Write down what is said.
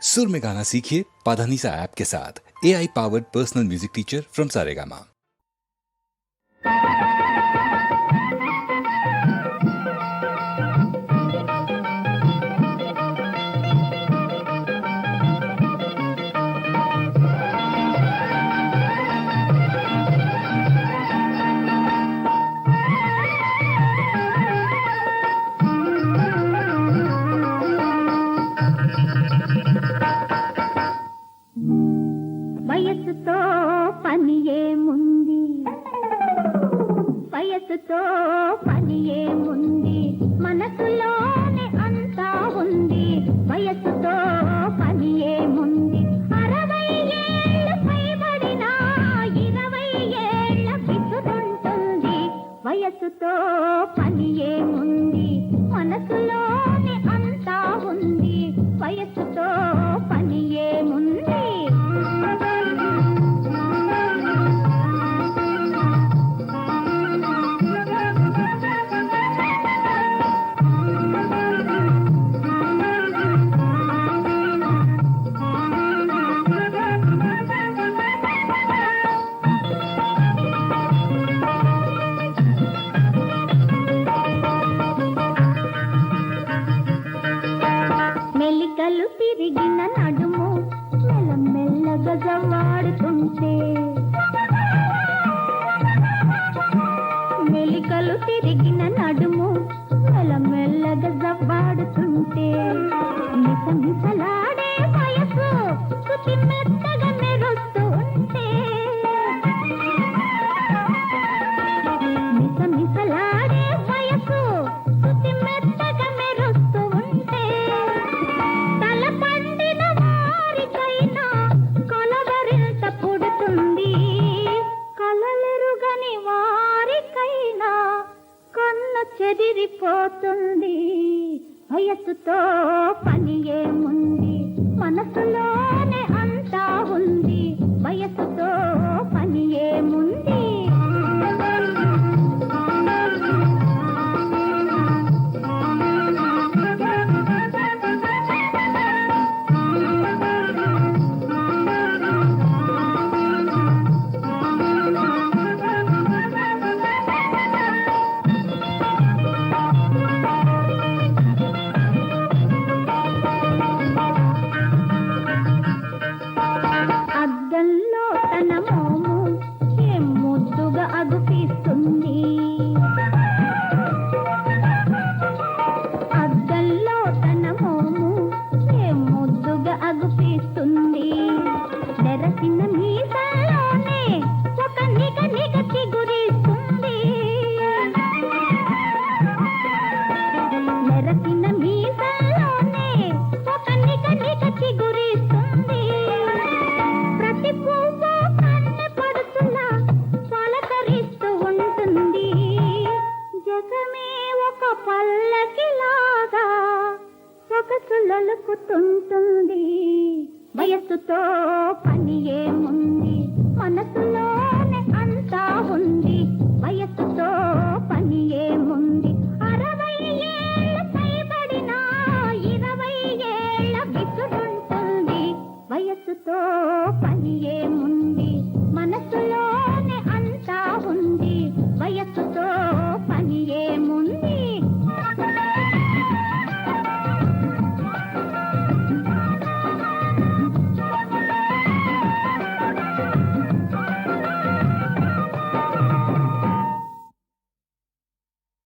सुर में गाना सीखिए पाधानीसा ऐप के साथ। AI powered personal music teacher from Saregama. వయసుతో పని ఏముంది, వయసుతో పని ఏముంది, మనసులోనే అంతా ఉంది. వయసుతో పని ఏముంది, 60 ఏళ్ళు పైబడినా 20 ఏళ్ళ విసురుంటుంది. వయసుతో పని ఏముంది, మనసులోనే అంతా ఉంది. వయసుతో పని ఏముంది. మెలికలు తిరిగిన నడుము మెల్లమెల్లగా జవ్వాడుతుంటే, మెలికలు తిరిగిన నడుము మెల్లమెల్లగా జవ్వాడుతుంటే, మిసమిసలాడే వయసు శృతి మెత్తగా మెరుస్తూ ఉంటే, మిసమిసలాడే వయసు శృతి మెత్తగా మెరుస్తూ ఉంటే, తల పండిన వారికైనా కలవరింత పుడుతుంది. కలలెరుగని వారికైనా కన్ను చెదిరిపోతుంది. వయసుతో పని ఏముంది, మనసులోనే అంతా ఉంది. వయసుతో పని ఏముంది. అద్దంలో తన మోము ఏం ముద్దుగా అగుపిస్తుంది. అద్దంలో తన మోము ఏం ముద్దుగా అగుపిస్తుంది. నెరసిన మీసాలోనే ఒక నిగ నిగ చిగురిస్తుంది. నెరసిన మీసాలోనే ఒక నిగ నిగ చిగురిస్తుంది. ప్రతి పువ్వు కన్నె పడుతులా పలకరిస్తూ ఉంటుంది. జగమే ఒక పల్లకిలాగా సొగసులొలుకుతుంటుంది. వయస్సుతో పని ఏముంది, మనసులోనే అంతా ఉంది. వయస్సుతో పని ఏముంది, 60 ఏళ్ళు పైబడినా 20 ఏళ్ళ విసురుంటుంది. వయస్సుతో పని ఏముంది.